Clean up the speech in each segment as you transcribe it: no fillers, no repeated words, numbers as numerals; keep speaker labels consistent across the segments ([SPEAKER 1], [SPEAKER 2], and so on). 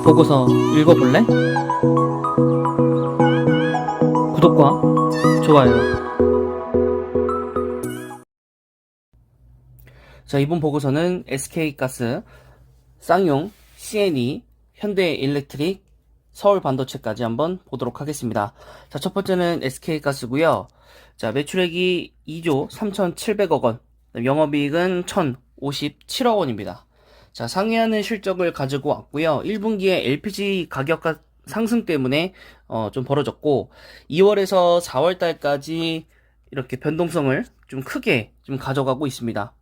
[SPEAKER 1] 보고서 읽어볼래? 구독과 좋아요. 자, 이번 보고서는 SK가스, 쌍용, CNE, 현대일렉트릭, 서울반도체까지 한번 보도록 하겠습니다. 자, 첫 번째는 SK가스고요. 자, 매출액이 2조 3,700억 원, 영업이익은 1,057억 원입니다. 자, 상회하는 실적을 가지고 왔고요. 1분기에 LPG 가격 상승 때문에 좀 벌어졌고, 2월에서 4월 달까지 이렇게 변동성을 좀 크게 좀 가져가고 있습니다.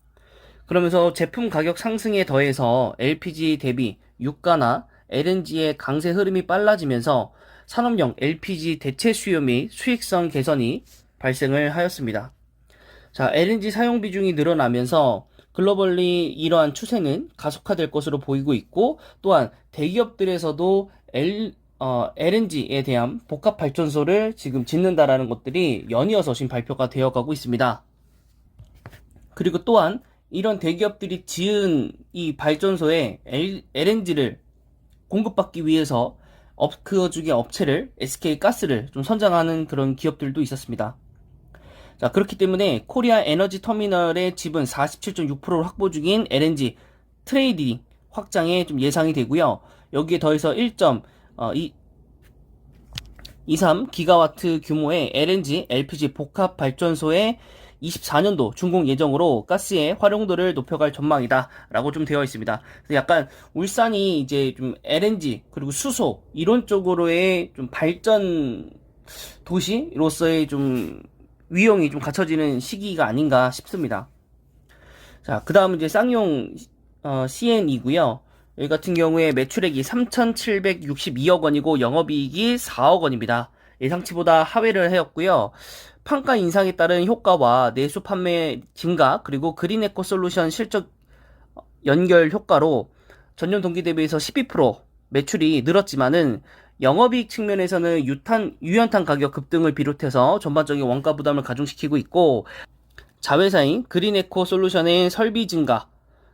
[SPEAKER 1] 그러면서 제품 가격 상승에 더해서 LPG 대비 유가나 LNG의 강세 흐름이 빨라지면서 산업용 LPG 대체 수요 및 수익성 개선이 발생을 하였습니다. 자, LNG 사용 비중이 늘어나면서 글로벌리 이러한 추세는 가속화될 것으로 보이고 있고, 또한 대기업들에서도 LNG에 대한 복합 발전소를 지금 짓는다라는 것들이 연이어서 지금 발표가 되어가고 있습니다. 그리고 또한 이런 대기업들이 지은 이 발전소에 LNG를 공급받기 위해서 그어주기 업체를 SK가스를 좀 선정하는 그런 기업들도 있었습니다. 자, 그렇기 때문에 코리아 에너지 터미널의 지분 47.6%를 확보 중인 LNG 트레이딩 확장에 좀 예상이 되고요. 여기에 더해서 1.23 기가와트 규모의 LNG, LPG 복합 발전소의 24년도 준공 예정으로 가스의 활용도를 높여갈 전망이다 라고 좀 되어 있습니다. 그래서 약간 울산이 이제 좀 LNG 그리고 수소 이런 쪽으로의 좀 발전 도시로서의 좀 위용이 좀 갖춰지는 시기가 아닌가 싶습니다. 자, 그 다음은 이제 쌍용 CN이고요. 여기 같은 경우에 매출액이 3,762억 원이고 영업이익이 4억 원입니다. 예상치보다 하회를 하였고요. 판가 인상에 따른 효과와 내수 판매 증가 그리고 그린에코 솔루션 실적 연결 효과로 전년 동기 대비해서 12% 매출이 늘었지만은 영업이익 측면에서는 유연탄 가격 급등을 비롯해서 전반적인 원가 부담을 가중시키고 있고, 자회사인 그린에코 솔루션의 설비 증가,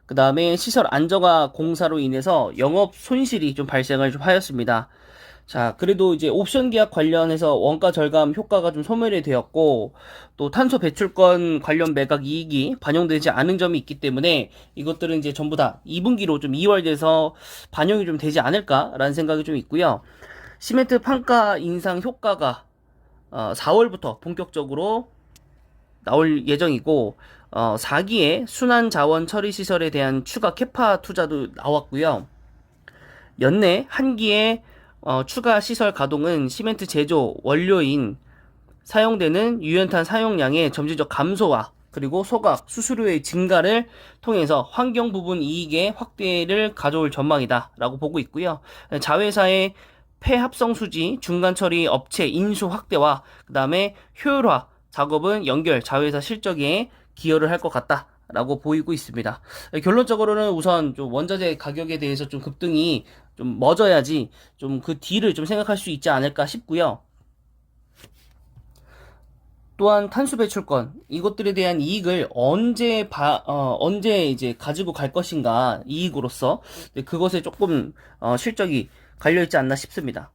[SPEAKER 1] 그 다음에 시설 안정화 공사로 인해서 영업 손실이 좀 발생을 좀 하였습니다. 자, 그래도 이제 옵션 계약 관련해서 원가 절감 효과가 좀 소멸이 되었고, 또 탄소 배출권 관련 매각 이익이 반영되지 않은 점이 있기 때문에 이것들은 이제 전부 다 2분기로 좀 2월 돼서 반영이 좀 되지 않을까라는 생각이 좀 있고요. 시멘트 판가 인상 효과가 4월부터 본격적으로 나올 예정이고, 4기의 순환 자원 처리 시설에 대한 추가 캐파 투자도 나왔고요. 연내 한 기의 추가 시설 가동은 시멘트 제조 원료인 사용되는 유연탄 사용량의 점진적 감소와 그리고 소각, 수수료의 증가를 통해서 환경 부분 이익의 확대를 가져올 전망이다 라고 보고 있고요. 자회사의 폐합성 수지 중간 처리 업체 인수 확대와 그 다음에 효율화 작업은 연결 자회사 실적에 기여를 할 것 같다 라고 보이고 있습니다. 결론적으로는 우선 좀 원자재 가격에 대해서 좀 급등이 좀 멎어야지 좀 그 뒤를 좀 생각할 수 있지 않을까 싶고요. 또한 탄소 배출권 이것들에 대한 이익을 언제 이제 가지고 갈 것인가 이익으로서 그것에 조금 실적이 갈려 있지 않나 싶습니다.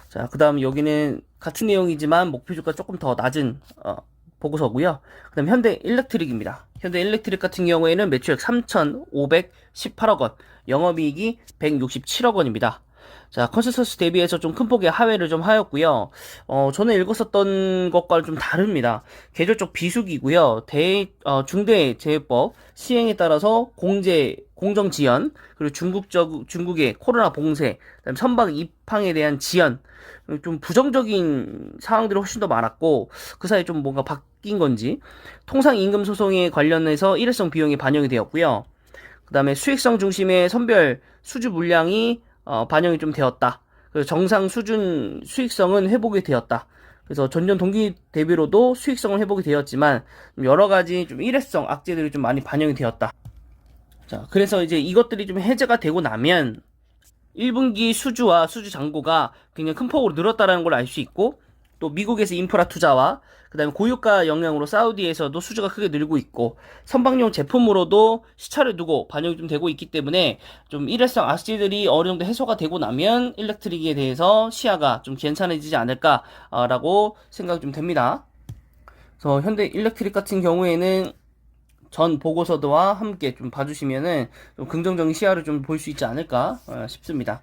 [SPEAKER 1] 자, 그 다음 여기는 같은 내용이지만 목표주가 조금 더 낮은 보고서고요. 그 다음 현대일렉트릭입니다. 현대일렉트릭 같은 경우에는 매출액 3,518억 원, 영업이익이 167억 원입니다. 자, 컨센서스 대비해서 좀 큰 폭의 하회를 좀 하였고요. 저는 읽었었던 것과는 좀 다릅니다. 계절적 비수기고요. 중대재해법 시행에 따라서 공정 지연, 그리고 중국의 코로나 봉쇄, 그다음 선박 입항에 대한 지연, 좀 부정적인 상황들이 훨씬 더 많았고, 그 사이에 좀 뭔가 바뀐 건지, 통상임금 소송에 관련해서 일회성 비용이 반영이 되었고요. 그 다음에 수익성 중심의 선별 수주 물량이 반영이 좀 되었다. 그래서 정상 수준 수익성은 회복이 되었다. 그래서 전년 동기 대비로도 수익성은 회복이 되었지만 여러 가지 좀 일회성 악재들이 좀 많이 반영이 되었다. 자, 그래서 이제 이것들이 좀 해제가 되고 나면 1분기 수주와 수주 잔고가 굉장히 큰 폭으로 늘었다라는 걸 알 수 있고, 또 미국에서 인프라 투자와 그다음에 고유가 영향으로 사우디에서도 수주가 크게 늘고 있고 선박용 제품으로도 시차를 두고 반영이 좀 되고 있기 때문에 좀 일회성 악재들이 어느 정도 해소가 되고 나면 일렉트릭에 대해서 시야가 좀 괜찮아지지 않을까라고 생각이 좀 됩니다. 그래서 현대 일렉트릭 같은 경우에는 전 보고서도와 함께 좀 봐주시면은 좀 긍정적인 시야를 좀 볼 수 있지 않을까 싶습니다.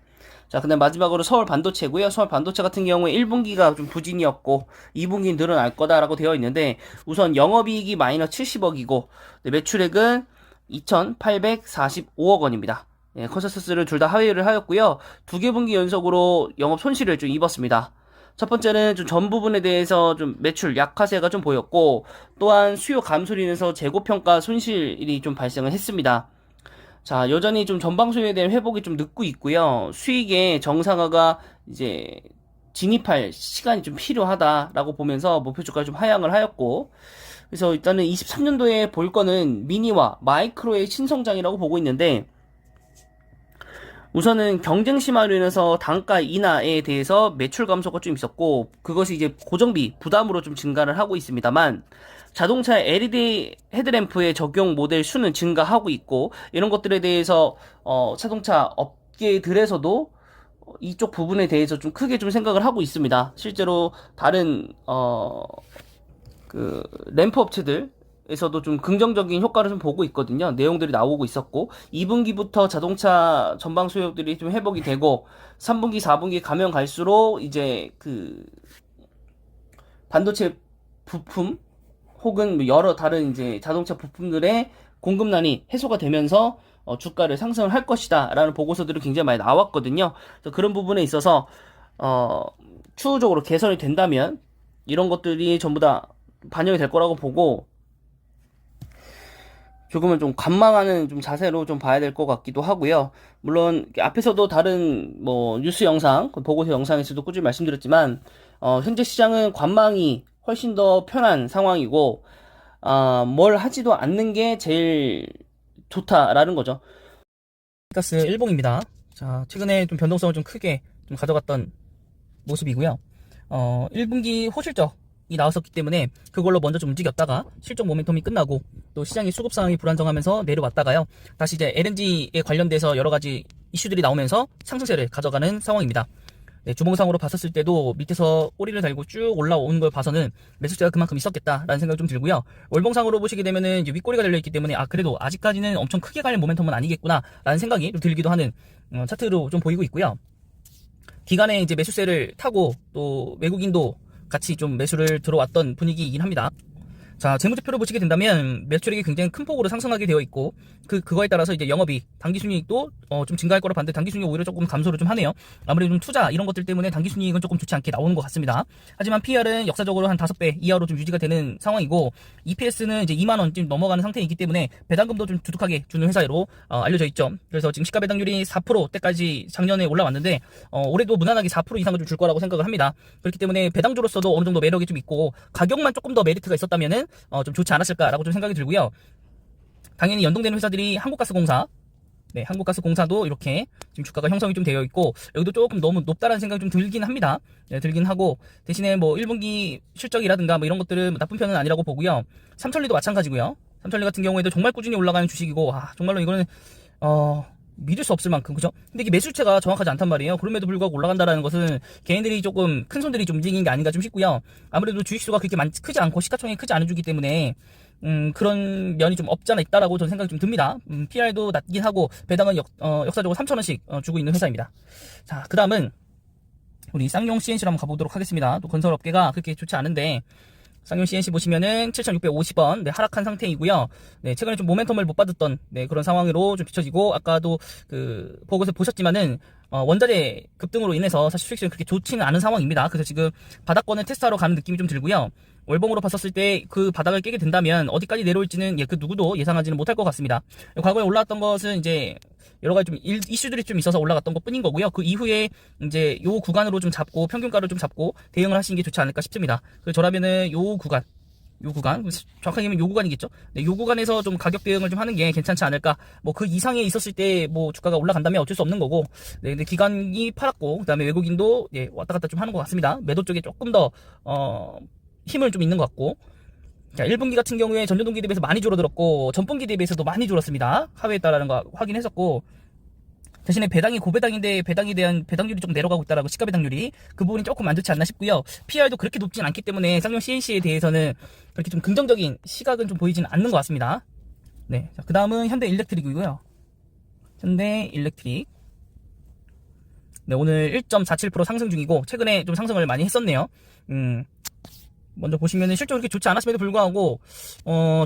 [SPEAKER 1] 자, 근데 마지막으로 서울 반도체고요. 서울 반도체 같은 경우에 1분기가 좀 부진이었고 2분기는 늘어날 거다라고 되어 있는데 우선 영업이익이 마이너스 70억이고 매출액은 2,845억 원입니다. 예, 컨센서스를 둘 다 하회를 하였고요. 두 개 분기 연속으로 영업 손실을 좀 입었습니다. 첫 번째는 좀 전 부분에 대해서 좀 매출 약화세가 좀 보였고 또한 수요 감소로 인해서 재고평가 손실이 좀 발생을 했습니다. 자, 여전히 좀 전방 수요에 대한 회복이 좀 늦고 있고요. 수익의 정상화가 이제 진입할 시간이 좀 필요하다라고 보면서 목표 주가를 좀 하향을 하였고 그래서 일단은 23년도에 볼 거는 미니와 마이크로의 신성장이라고 보고 있는데 우선은 경쟁 심화로 인해서 단가 인하에 대해서 매출 감소가 좀 있었고 그것이 이제 고정비 부담으로 좀 증가를 하고 있습니다만 자동차 LED 헤드램프의 적용 모델 수는 증가하고 있고 이런 것들에 대해서 자동차 업계들에서도 이쪽 부분에 대해서 좀 크게 좀 생각을 하고 있습니다. 실제로 다른 그 램프 업체들에서도 좀 긍정적인 효과를 좀 보고 있거든요. 내용들이 나오고 있었고 2분기부터 자동차 전방 수요들이 좀 회복이 되고 3분기, 4분기 가면 갈수록 이제 그 반도체 부품 혹은 여러 다른 이제 자동차 부품들의 공급난이 해소가 되면서 주가를 상승을 할 것이다 라는 보고서들이 굉장히 많이 나왔거든요. 그래서 그런 부분에 있어서 추후적으로 개선이 된다면 이런 것들이 전부 다 반영이 될 거라고 보고 조금은 좀 관망하는 좀 자세로 좀 봐야 될 것 같기도 하고요. 물론 앞에서도 다른 뭐 뉴스 영상, 보고서 영상에서도 꾸준히 말씀드렸지만 현재 시장은 관망이 훨씬 더 편한 상황이고 뭘 하지도 않는 게 제일 좋다라는 거죠. 가스 일봉입니다. 자, 최근에 좀 변동성을 좀 크게 좀 가져갔던 모습이고요. 1분기 호실적이 나왔었기 때문에 그걸로 먼저 좀 움직였다가 실적 모멘텀이 끝나고 또 시장의 수급 상황이 불안정하면서 내려왔다가요. 다시 이제 LNG에 관련돼서 여러 가지 이슈들이 나오면서 상승세를 가져가는 상황입니다. 네, 주봉상으로 봤었을 때도 밑에서 꼬리를 달고 쭉 올라오는 걸 봐서는 매수세가 그만큼 있었겠다라는 생각이 좀 들고요. 월봉상으로 보시게 되면은 이제 윗꼬리가 달려있기 때문에 그래도 아직까지는 엄청 크게 갈 모멘텀은 아니겠구나라는 생각이 좀 들기도 하는 차트로 좀 보이고 있고요. 기간에 이제 매수세를 타고 또 외국인도 같이 좀 매수를 들어왔던 분위기이긴 합니다. 자, 재무제표를 보시게 된다면 매출액이 굉장히 큰 폭으로 상승하게 되어 있고 그거에 따라서 이제 영업이익, 당기순이익도 좀 증가할 거라 봤는데 당기순이익 오히려 조금 감소를 좀 하네요. 아무래도 좀 투자 이런 것들 때문에 당기순이익은 조금 좋지 않게 나오는 것 같습니다. 하지만 PR은 역사적으로 한 5배 이하로 좀 유지가 되는 상황이고 EPS는 이제 2만원 좀 넘어가는 상태이기 때문에 배당금도 좀 두둑하게 주는 회사로 알려져 있죠. 그래서 지금 시가 배당률이 4%대까지 작년에 올라왔는데 올해도 무난하게 4% 이상을 좀 줄 거라고 생각을 합니다. 그렇기 때문에 배당주로서도 어느 정도 매력이 좀 있고 가격만 조금 더 메리트가 있었다면은 좀 좋지 않았을까라고 좀 생각이 들고요. 당연히 연동되는 회사들이 한국가스공사, 네, 한국가스공사도 이렇게 지금 주가가 형성이 좀 되어 있고 여기도 조금 너무 높다라는 생각이 좀 들긴 합니다. 네, 들긴 하고 대신에 뭐 1분기 실적이라든가 뭐 이런 것들은 나쁜 편은 아니라고 보고요. 삼천리도 마찬가지고요. 삼천리 같은 경우에도 정말 꾸준히 올라가는 주식이고 정말로 이거는 믿을 수 없을 만큼, 그죠? 근데 이게 매수체가 정확하지 않단 말이에요. 그럼에도 불구하고 올라간다라는 것은 개인들이 조금 큰 손들이 좀 움직이는 게 아닌가 좀 싶고요. 아무래도 주식수가 그렇게 크지 않고 시가총액이 크지 않은 주기 때문에 그런 면이 좀 없지 않아 있다라고 저는 생각이 좀 듭니다. PR도 낮긴 하고 배당은 역사적으로 3,000원씩 주고 있는 회사입니다. 자, 그 다음은 우리 쌍용 CNC로 한번 가보도록 하겠습니다. 또 건설업계가 그렇게 좋지 않은데 쌍용 CNC 보시면은 7,650원 하락한 상태이고요. 네, 최근에 좀 모멘텀을 못 받았던 그런 상황으로 좀 비춰지고 아까도 그 보고서 보셨지만은 원자재 급등으로 인해서 사실 수익성이 그렇게 좋지는 않은 상황입니다. 그래서 지금 바닥권을 테스트하러 가는 느낌이 좀 들고요. 월봉으로 봤었을 때 그 바닥을 깨게 된다면 어디까지 내려올지는 그 누구도 예상하지는 못할 것 같습니다. 과거에 올라왔던 것은 이제 여러 가지 좀 이슈들이 좀 있어서 올라갔던 것 뿐인 거고요. 그 이후에 이제 요 구간으로 좀 잡고 평균가를 좀 잡고 대응을 하시는 게 좋지 않을까 싶습니다. 그래서 저라면은 요 구간 요 구간, 정확하게 얘기하면 요 구간이겠죠. 네, 요 구간에서 좀 가격 대응을 좀 하는 게 괜찮지 않을까. 뭐 그 이상에 있었을 때 뭐 주가가 올라간다면 어쩔 수 없는 거고. 네, 근데 기관이 팔았고, 그다음에 외국인도 예, 왔다 갔다 좀 하는 것 같습니다. 매도 쪽에 조금 더 힘을 좀 있는 것 같고. 자, 1분기 같은 경우에 전년 동기 대비해서 많이 줄어들었고, 전분기 대비해서도 많이 줄었습니다. 하회에 따라는 거 확인했었고, 대신에 배당이 고배당인데 배당에 대한 배당률이 좀 내려가고 있다라고, 시가 배당률이 그 부분이 조금 안 좋지 않나 싶고요. PR도 그렇게 높진 않기 때문에 쌍용 CNC에 대해서는 그렇게 좀 긍정적인 시각은 좀 보이지는 않는 것 같습니다. 네, 그 다음은 현대 일렉트릭이고요. 현대 일렉트릭. 네, 오늘 1.47% 상승 중이고 최근에 좀 상승을 많이 했었네요. 먼저 보시면은 실적이 그렇게 좋지 않았음에도 불구하고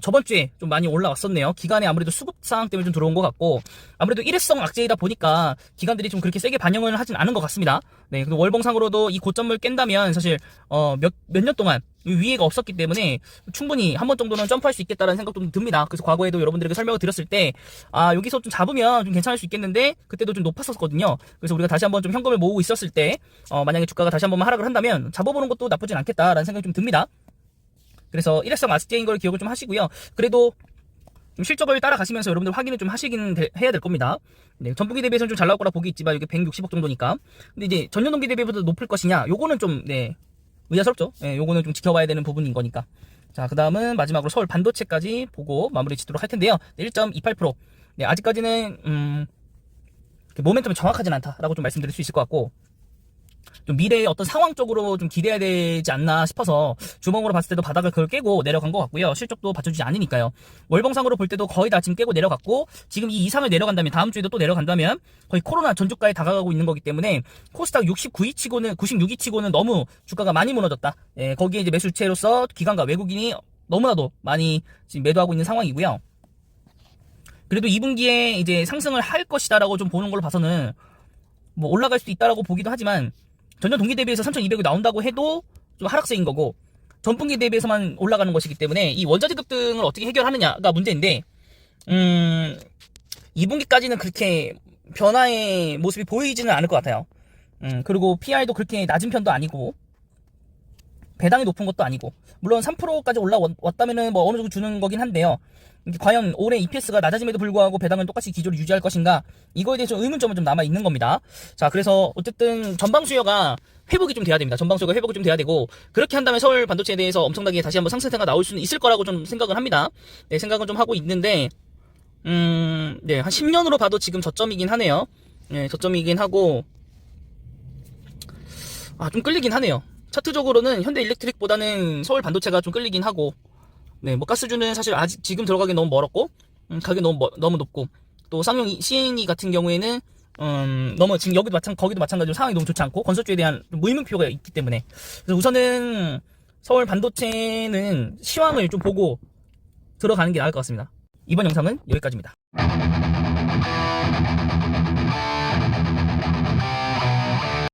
[SPEAKER 1] 저번 주에 좀 많이 올라왔었네요. 기간에 아무래도 수급 상황 때문에 좀 들어온 것 같고, 아무래도 일회성 악재이다 보니까 기관들이 좀 그렇게 세게 반영을 하진 않은 것 같습니다. 네, 그리고 월봉상으로도 이 고점을 깬다면 사실 몇 년 동안 위해가 없었기 때문에 충분히 한 번 정도는 점프할 수 있겠다라는 생각도 좀 듭니다. 그래서 과거에도 여러분들에게 설명을 드렸을 때 여기서 좀 잡으면 좀 괜찮을 수 있겠는데 그때도 좀 높았었거든요. 그래서 우리가 다시 한번 좀 현금을 모으고 있었을 때 만약에 주가가 다시 한번 하락을 한다면 잡아보는 것도 나쁘진 않겠다라는 생각이 좀 듭니다. 그래서 일회성 악재인 걸 기억을 좀 하시고요. 그래도 좀 실적을 따라가시면서 여러분들 확인을 좀 해야 될 겁니다. 네, 전분기 대비해서는 좀 잘 나올 거라 보기 있지만 이게 160억 정도니까. 근데 이제 전년 동기 대비보다 높을 것이냐? 요거는 좀 의아스럽죠. 네, 요거는 좀 지켜봐야 되는 부분인 거니까. 자, 그 다음은 마지막으로 서울 반도체까지 보고 마무리 짓도록 할 텐데요. 1.28%. 네, 아직까지는 모멘텀이 정확하진 않다라고 좀 말씀드릴 수 있을 것 같고, 좀 미래의 어떤 상황적으로 좀 기대해야 되지 않나 싶어서 주봉으로 봤을 때도 바닥을 그걸 깨고 내려간 것 같고요. 실적도 받쳐주지 않으니까요. 월봉상으로 볼 때도 거의 다 지금 깨고 내려갔고, 지금 이 이상을 내려간다면, 다음 주에도 또 내려간다면 거의 코로나 전주가에 다가가고 있는 거기 때문에 코스닥 96위 치고는 너무 주가가 많이 무너졌다. 예, 거기에 이제 매수주체로서 기관과 외국인이 너무나도 많이 지금 매도하고 있는 상황이고요. 그래도 2분기에 이제 상승을 할 것이다라고 좀 보는 걸로 봐서는 뭐 올라갈 수도 있다라고 보기도 하지만, 전년 동기 대비해서 3,200이 나온다고 해도 좀 하락세인 거고, 전분기 대비해서만 올라가는 것이기 때문에 이 원자재 급등을 어떻게 해결하느냐가 문제인데, 2분기까지는 그렇게 변화의 모습이 보이지는 않을 것 같아요. 그리고 PR도 그렇게 낮은 편도 아니고 배당이 높은 것도 아니고, 물론 3%까지 올라왔다면은 뭐 어느 정도 주는 거긴 한데요. 과연 올해 EPS가 낮아짐에도 불구하고 배당을 똑같이 기조를 유지할 것인가, 이거에 대해서 의문점은 좀 남아 있는 겁니다. 자, 그래서 어쨌든 전방 수요가 회복이 좀 돼야 됩니다. 전방 수요가 회복이 좀 돼야 되고, 그렇게 한다면 서울 반도체에 대해서 엄청나게 다시 한번 상승세가 나올 수는 있을 거라고 좀 생각을 합니다. 네, 생각은 좀 하고 있는데, 네, 한 10년으로 봐도 지금 저점이긴 하네요. 네, 저점이긴 하고, 좀 끌리긴 하네요. 차트적으로는 현대 일렉트릭보다는 서울 반도체가 좀 끌리긴 하고, 네, 뭐 가스주는 사실 아직 지금 들어가기 너무 멀었고, 가격이 너무 높고, 또 쌍용 CNE 같은 경우에는 너무 지금 거기도 마찬가지로 상황이 너무 좋지 않고, 건설주에 대한 무의문표가 있기 때문에, 그래서 우선은 서울 반도체는 시황을 좀 보고 들어가는 게 나을 것 같습니다. 이번 영상은 여기까지입니다.